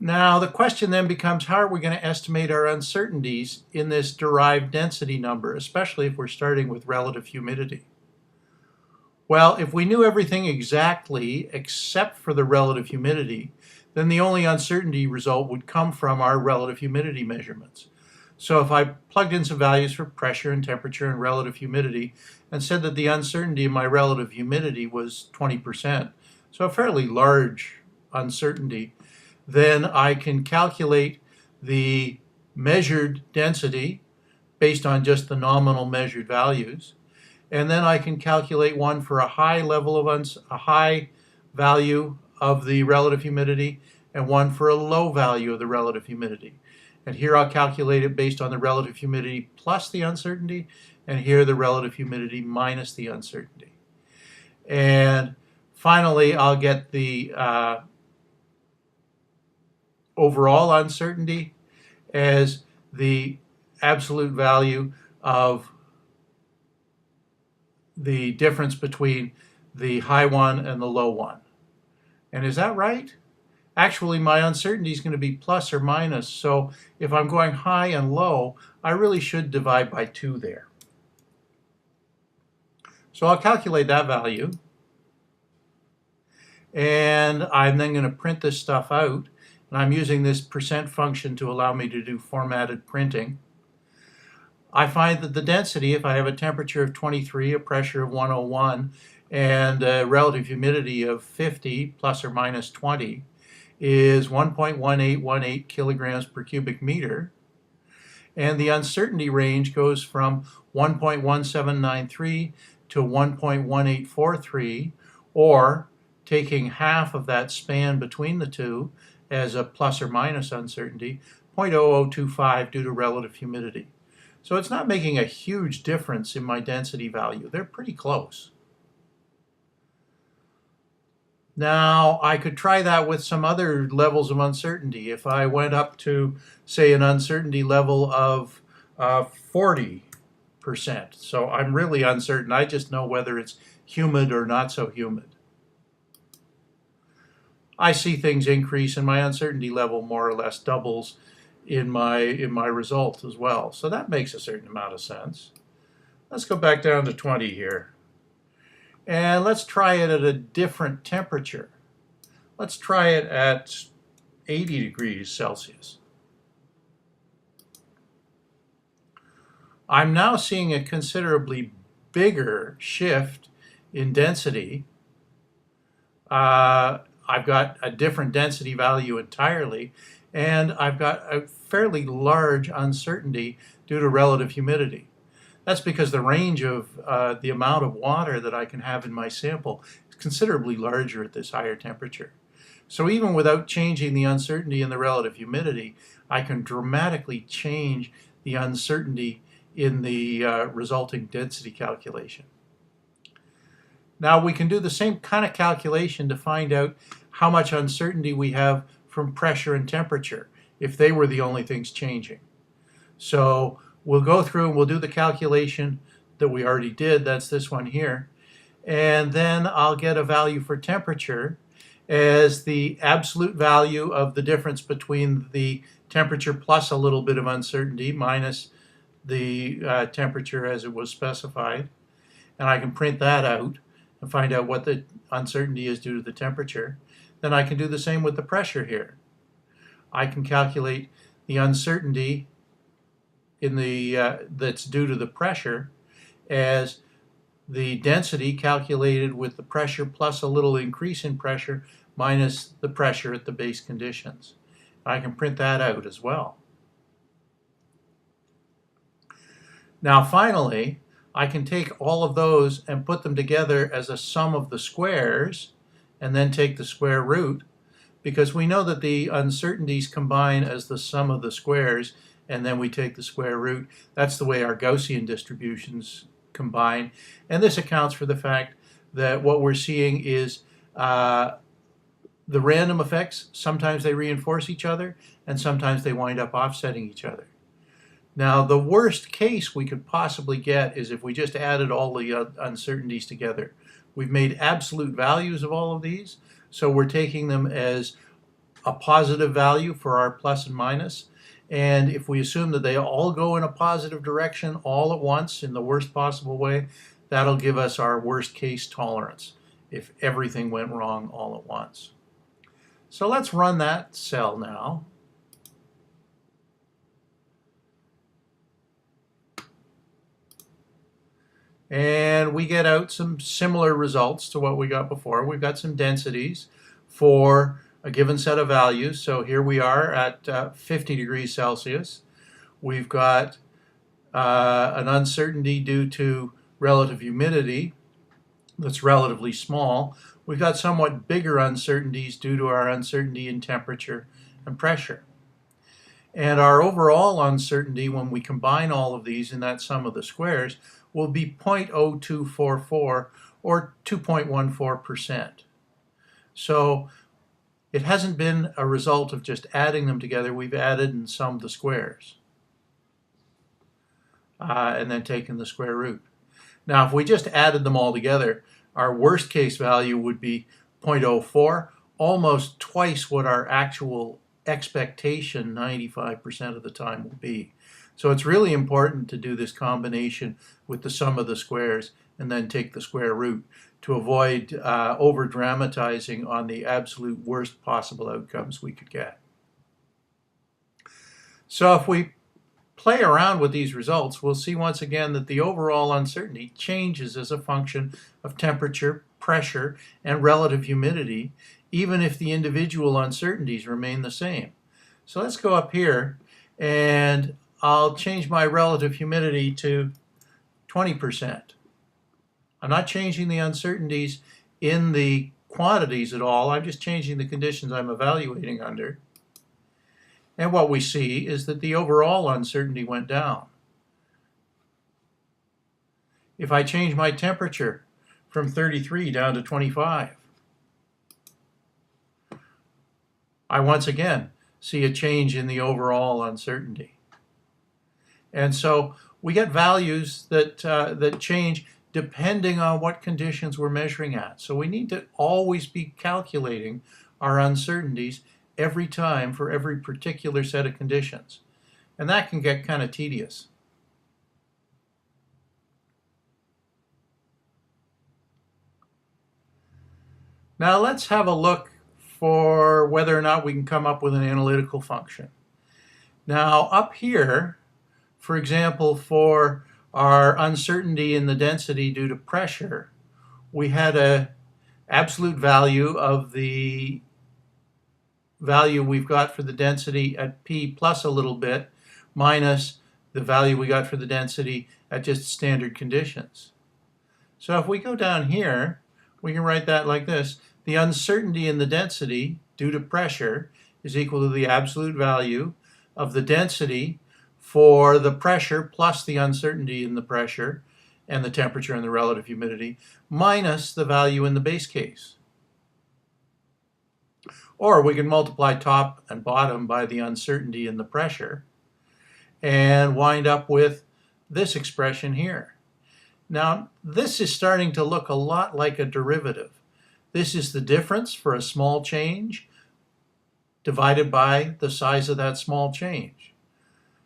Now the question then becomes, how are we going to estimate our uncertainties in this derived density number, especially if we're starting with relative humidity? Well, if we knew everything exactly except for the relative humidity, then the only uncertainty result would come from our relative humidity measurements. So if I plugged in some values for pressure and temperature and relative humidity and said that the uncertainty in my relative humidity was 20%, so a fairly large uncertainty, then I can calculate the measured density based on just the nominal measured values. And then I can calculate one for a high level of a high value of the relative humidity and one for a low value of the relative humidity. And here I'll calculate it based on the relative humidity plus the uncertainty, and here the relative humidity minus the uncertainty. And finally, I'll get the overall uncertainty as the absolute value of the difference between the high one and the low one. And is that right? Actually, my uncertainty is going to be plus or minus, so if I'm going high and low, I really should divide by 2 there. So I'll calculate that value, and I'm then going to print this stuff out, and I'm using this percent function to allow me to do formatted printing. I find that the density, if I have a temperature of 23, a pressure of 101, and a relative humidity of 50 plus or minus 20, is 1.1818 kilograms per cubic meter. And the uncertainty range goes from 1.1793 to 1.1843, or taking half of that span between the two as a plus or minus uncertainty, 0.0025 due to relative humidity. So it's not making a huge difference in my density value. They're pretty close. Now, I could try that with some other levels of uncertainty. If I went up to, say, an uncertainty level of 40%, so I'm really uncertain. I just know whether it's humid or not so humid. I see things increase, and my uncertainty level more or less doubles in my result as well. So that makes a certain amount of sense. Let's go back down to 20 here. And let's try it at a different temperature. Let's try it at 80 degrees Celsius. I'm now seeing a considerably bigger shift in density. I've got a different density value entirely, and I've got a fairly large uncertainty due to relative humidity. That's because the range of the amount of water that I can have in my sample is considerably larger at this higher temperature. So even without changing the uncertainty in the relative humidity, I can dramatically change the uncertainty in the resulting density calculation. Now we can do the same kind of calculation to find out how much uncertainty we have from pressure and temperature, if they were the only things changing. So we'll go through and we'll do the calculation that we already did. That's this one here. And then I'll get a value for temperature as the absolute value of the difference between the temperature plus a little bit of uncertainty minus the temperature as it was specified. And I can print that out and find out what the uncertainty is due to the temperature. Then I can do the same with the pressure here. I can calculate the uncertainty in the that's due to the pressure as the density calculated with the pressure plus a little increase in pressure minus the pressure at the base conditions. I can print that out as well. Now finally, I can take all of those and put them together as a sum of the squares and then take the square root, because we know that the uncertainties combine as the sum of the squares, and then we take the square root. That's the way our Gaussian distributions combine. And this accounts for the fact that what we're seeing is the random effects. Sometimes they reinforce each other, and sometimes they wind up offsetting each other. Now, the worst case we could possibly get is if we just added all the uncertainties together. We've made absolute values of all of these, so we're taking them as a positive value for our plus and minus. And if we assume that they all go in a positive direction all at once in the worst possible way, that'll give us our worst case tolerance if everything went wrong all at once. So let's run that cell now. And we get out some similar results to what we got before. We've got some densities for a given set of values. So here we are at 50 degrees Celsius. We've got an uncertainty due to relative humidity that's relatively small. We've got somewhat bigger uncertainties due to our uncertainty in temperature and pressure. And our overall uncertainty, when we combine all of these in that sum of the squares, will be 0.0244 or 2.14%. So it hasn't been a result of just adding them together. We've added and summed the squares and then taken the square root. Now, if we just added them all together, our worst case value would be 0.04, almost twice what our actual expectation 95% of the time will be. So it's really important to do this combination with the sum of the squares and then take the square root to avoid over dramatizing on the absolute worst possible outcomes we could get. So if we play around with these results, we'll see once again that the overall uncertainty changes as a function of temperature, pressure, and relative humidity, even if the individual uncertainties remain the same. So let's go up here, and I'll change my relative humidity to 20%. I'm not changing the uncertainties in the quantities at all. I'm just changing the conditions I'm evaluating under. And what we see is that the overall uncertainty went down. If I change my temperature from 33 down to 25, I once again see a change in the overall uncertainty. And so we get values that change depending on what conditions we're measuring at. So we need to always be calculating our uncertainties every time for every particular set of conditions. And that can get kind of tedious. Now let's have a look for whether or not we can come up with an analytical function. Now up here, for example, for our uncertainty in the density due to pressure, we had an absolute value of the value we've got for the density at P plus a little bit minus the value we got for the density at just standard conditions. So if we go down here, we can write that like this. The uncertainty in the density due to pressure is equal to the absolute value of the density for the pressure plus the uncertainty in the pressure and the temperature and the relative humidity minus the value in the base case. Or we can multiply top and bottom by the uncertainty in the pressure and wind up with this expression here. Now, this is starting to look a lot like a derivative. This is the difference for a small change divided by the size of that small change.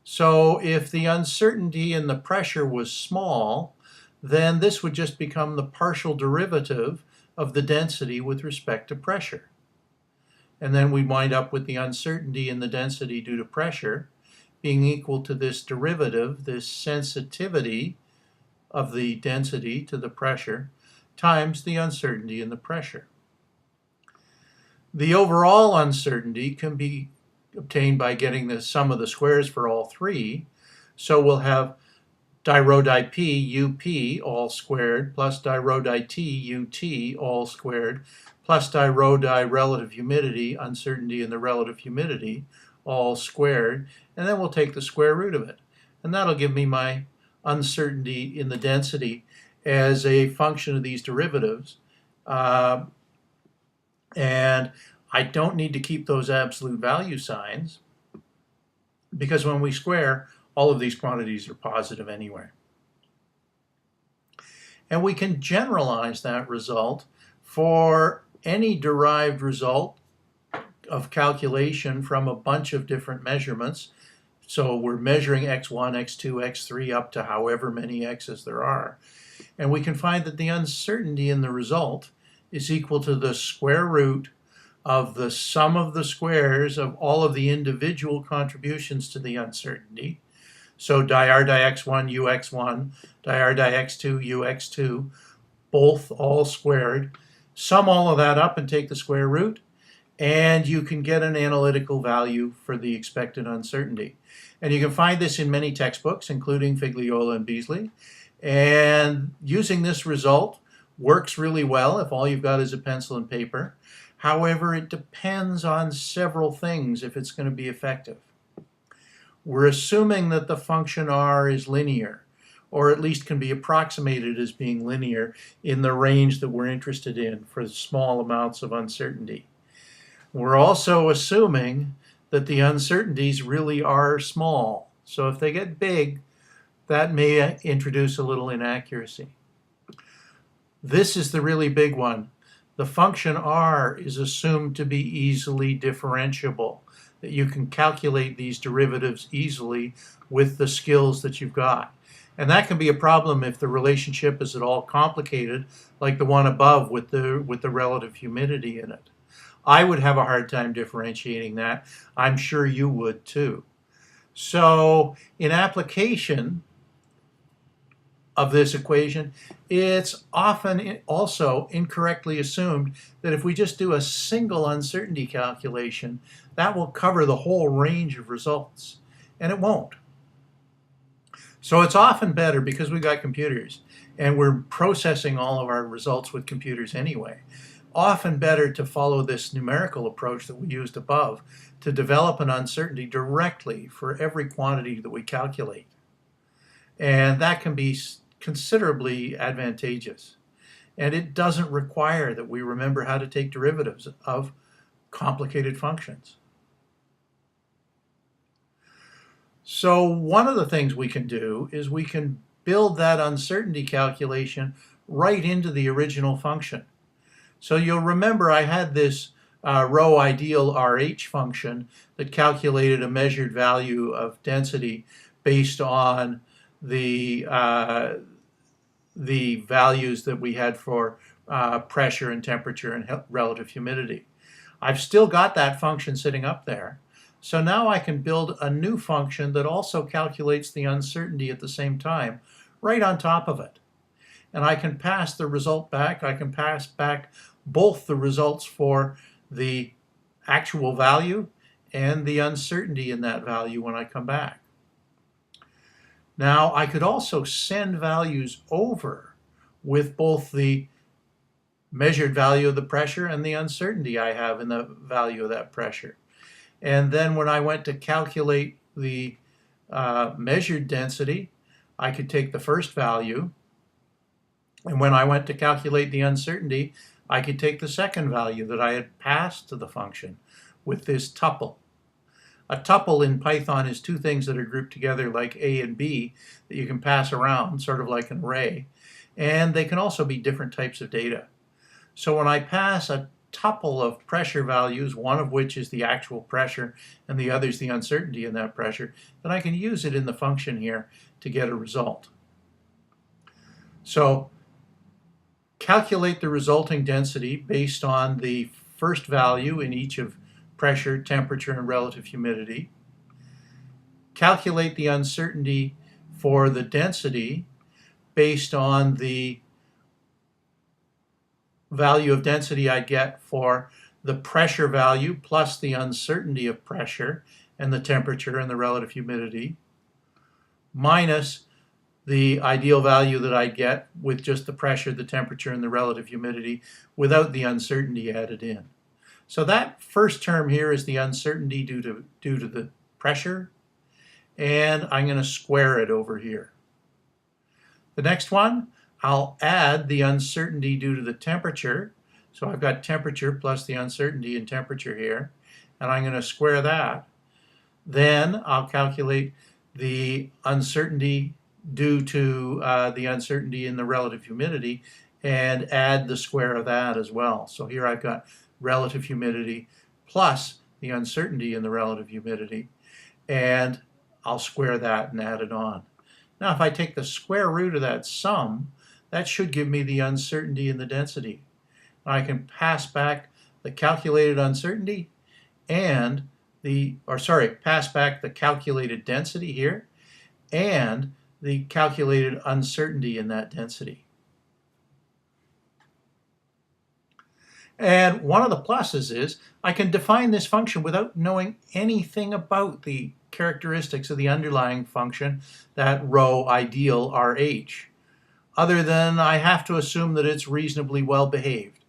So if the uncertainty in the pressure was small, then this would just become the partial derivative of the density with respect to pressure. And then we wind up with the uncertainty in the density due to pressure being equal to this derivative, this sensitivity of the density to the pressure, times the uncertainty in the pressure. The overall uncertainty can be obtained by getting the sum of the squares for all three. So we'll have di rho di p up all squared plus di rho di t ut all squared plus di rho di relative humidity, uncertainty in the relative humidity, all squared, and then we'll take the square root of it. And that'll give me my uncertainty in the density as a function of these derivatives. And I don't need to keep those absolute value signs because when we square, all of these quantities are positive anyway. And we can generalize that result for any derived result of calculation from a bunch of different measurements. So we're measuring x1, x2, x3 up to however many x's there are. And we can find that the uncertainty in the result is equal to the square root of the sum of the squares of all of the individual contributions to the uncertainty. So dir dx1 ux1, dir dx2 ux2, both all squared. Sum all of that up and take the square root, and you can get an analytical value for the expected uncertainty. And you can find this in many textbooks, including Figliola and Beasley. And using this result works really well if all you've got is a pencil and paper. However, it depends on several things if it's going to be effective. We're assuming that the function r is linear, or at least can be approximated as being linear in the range that we're interested in for small amounts of uncertainty. We're also assuming that the uncertainties really are small. So if they get big, that may introduce a little inaccuracy. This is the really big one. The function r is assumed to be easily differentiable, that you can calculate these derivatives easily with the skills that you've got. And that can be a problem if the relationship is at all complicated, like the one above with the relative humidity in it. I would have a hard time differentiating that. I'm sure you would too. So in application of this equation, it's often also incorrectly assumed that if we just do a single uncertainty calculation, that will cover the whole range of results, and it won't. So it's often better, because we've got computers and we're processing all of our results with computers anyway, often better to follow this numerical approach that we used above to develop an uncertainty directly for every quantity that we calculate. And that can be considerably advantageous. And it doesn't require that we remember how to take derivatives of complicated functions. So one of the things we can do is we can build that uncertainty calculation right into the original function. So you'll remember I had this row ideal RH function that calculated a measured value of density based on the values that we had for pressure and temperature and relative humidity. I've still got that function sitting up there. So now I can build a new function that also calculates the uncertainty at the same time, right on top of it. And I can pass the result back. I can pass back both the results for the actual value and the uncertainty in that value when I come back. Now I could also send values over with both the measured value of the pressure and the uncertainty I have in the value of that pressure. And then when I went to calculate the measured density, I could take the first value. And when I went to calculate the uncertainty, I could take the second value that I had passed to the function with this tuple. A tuple in Python is two things that are grouped together like A and B that you can pass around, sort of like an array. And they can also be different types of data. So when I pass a tuple of pressure values, one of which is the actual pressure and the other is the uncertainty in that pressure, then I can use it in the function here to get a result. So calculate the resulting density based on the first value in each of pressure, temperature, and relative humidity. Calculate the uncertainty for the density based on the value of density I get for the pressure value plus the uncertainty of pressure and the temperature and the relative humidity, minus the ideal value that I get with just the pressure, the temperature, and the relative humidity without the uncertainty added in. So that first term here is the uncertainty due to the pressure, and I'm going to square it over here. The next one, I'll add the uncertainty due to the temperature. So I've got temperature plus the uncertainty in temperature here, and I'm going to square that. Then I'll calculate the uncertainty due to the uncertainty in the relative humidity and add the square of that as well. So here I've got relative humidity plus the uncertainty in the relative humidity, and I'll square that and add it on. Now, if I take the square root of that sum, that should give me the uncertainty in the density. I can pass back the calculated uncertainty and pass back the calculated density here and the calculated uncertainty in that density. And one of the pluses is I can define this function without knowing anything about the characteristics of the underlying function, that row ideal RH, other than I have to assume that it's reasonably well behaved,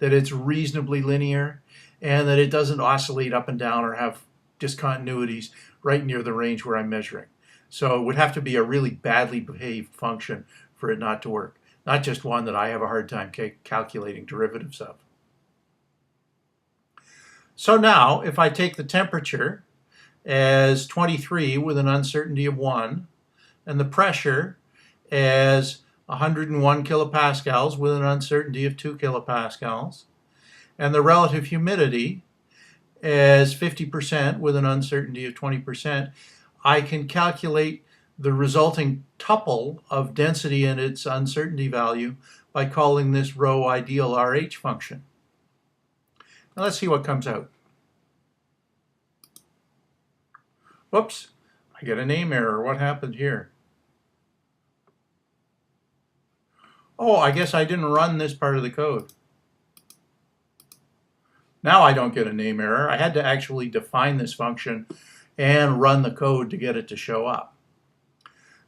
that it's reasonably linear, and that it doesn't oscillate up and down or have discontinuities right near the range where I'm measuring. So it would have to be a really badly behaved function for it not to work, not just one that I have a hard time calculating derivatives of. So now, if I take the temperature as 23 with an uncertainty of 1, and the pressure as 101 kilopascals with an uncertainty of 2 kilopascals, and the relative humidity as 50% with an uncertainty of 20%, I can calculate the resulting tuple of density and its uncertainty value by calling this row ideal RH function. Now let's see what comes out. Whoops, I get a name error. What happened here? Oh, I guess I didn't run this part of the code. Now I don't get a name error. I had to actually define this function and run the code to get it to show up.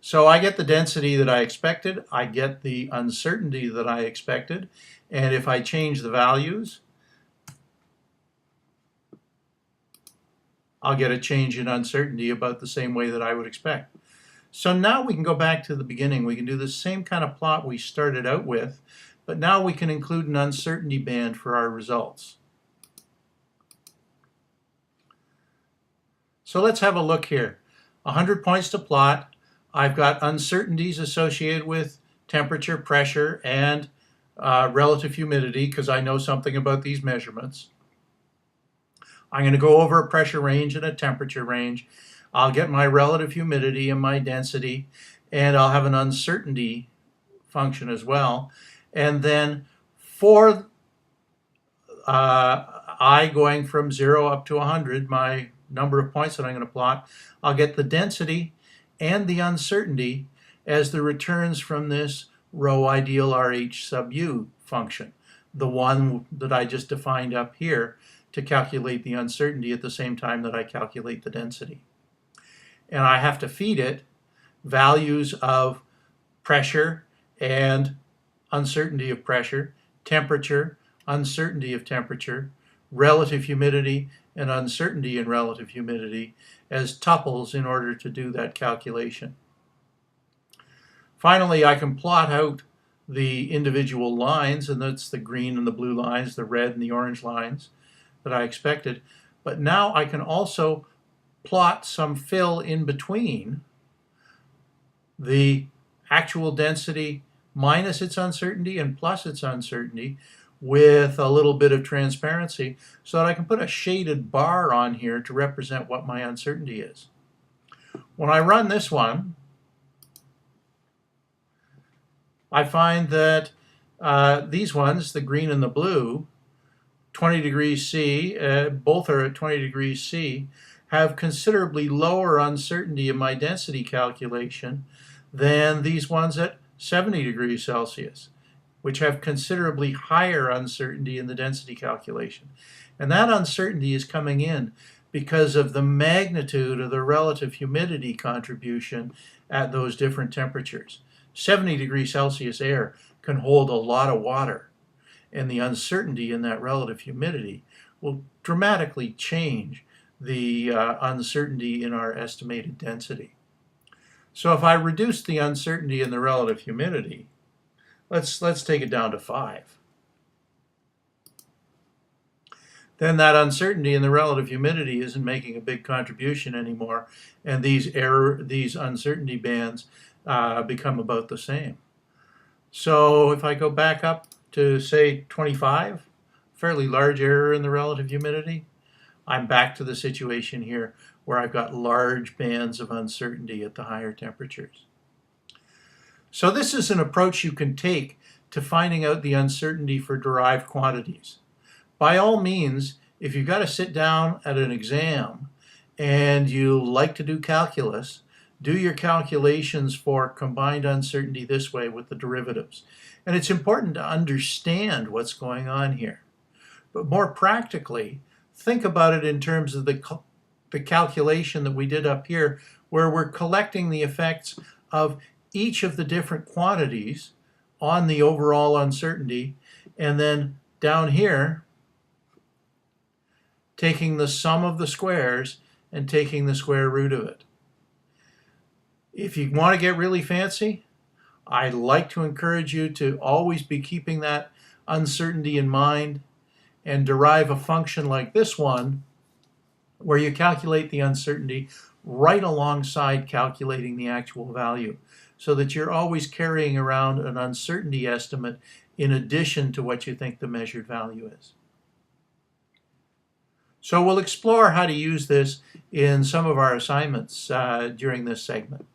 So I get the density that I expected, I get the uncertainty that I expected, and if I change the values, I'll get a change in uncertainty about the same way that I would expect. So now we can go back to the beginning. We can do the same kind of plot we started out with, but now we can include an uncertainty band for our results. So let's have a look here. 100 points to plot. I've got uncertainties associated with temperature, pressure, and relative humidity because I know something about these measurements. I'm going to go over a pressure range and a temperature range. I'll get my relative humidity and my density, and I'll have an uncertainty function as well. And then for I going from 0 up to 100, my number of points that I'm going to plot, I'll get the density and the uncertainty as the returns from this row ideal RH sub u function, the one that I just defined up here to calculate the uncertainty at the same time that I calculate the density. And I have to feed it values of pressure and uncertainty of pressure, temperature, uncertainty of temperature, relative humidity, and uncertainty in relative humidity as tuples in order to do that calculation. Finally, I can plot out the individual lines, and that's the green and the blue lines, the red and the orange lines that I expected. But now I can also plot some fill in between the actual density minus its uncertainty and plus its uncertainty with a little bit of transparency so that I can put a shaded bar on here to represent what my uncertainty is. When I run this one, I find that these ones, the green and the blue, 20 degrees C, both are at 20 degrees C, have considerably lower uncertainty in my density calculation than these ones at 70 degrees Celsius, which have considerably higher uncertainty in the density calculation. And that uncertainty is coming in because of the magnitude of the relative humidity contribution at those different temperatures. 70 degrees Celsius air can hold a lot of water, and the uncertainty in that relative humidity will dramatically change the uncertainty in our estimated density. So if I reduce the uncertainty in the relative humidity, let's take it down to 5. Then that uncertainty in the relative humidity isn't making a big contribution anymore, and these uncertainty bands become about the same. So if I go back up to say 25, fairly large error in the relative humidity, I'm back to the situation here where I've got large bands of uncertainty at the higher temperatures. So this is an approach you can take to finding out the uncertainty for derived quantities. By all means, if you've got to sit down at an exam and you like to do calculus, do your calculations for combined uncertainty this way with the derivatives. And it's important to understand what's going on here. But more practically, think about it in terms of the calculation that we did up here, where we're collecting the effects of each of the different quantities on the overall uncertainty, and then down here, taking the sum of the squares and taking the square root of it. If you want to get really fancy, I'd like to encourage you to always be keeping that uncertainty in mind and derive a function like this one where you calculate the uncertainty right alongside calculating the actual value, so that you're always carrying around an uncertainty estimate in addition to what you think the measured value is. So we'll explore how to use this in some of our assignments during this segment.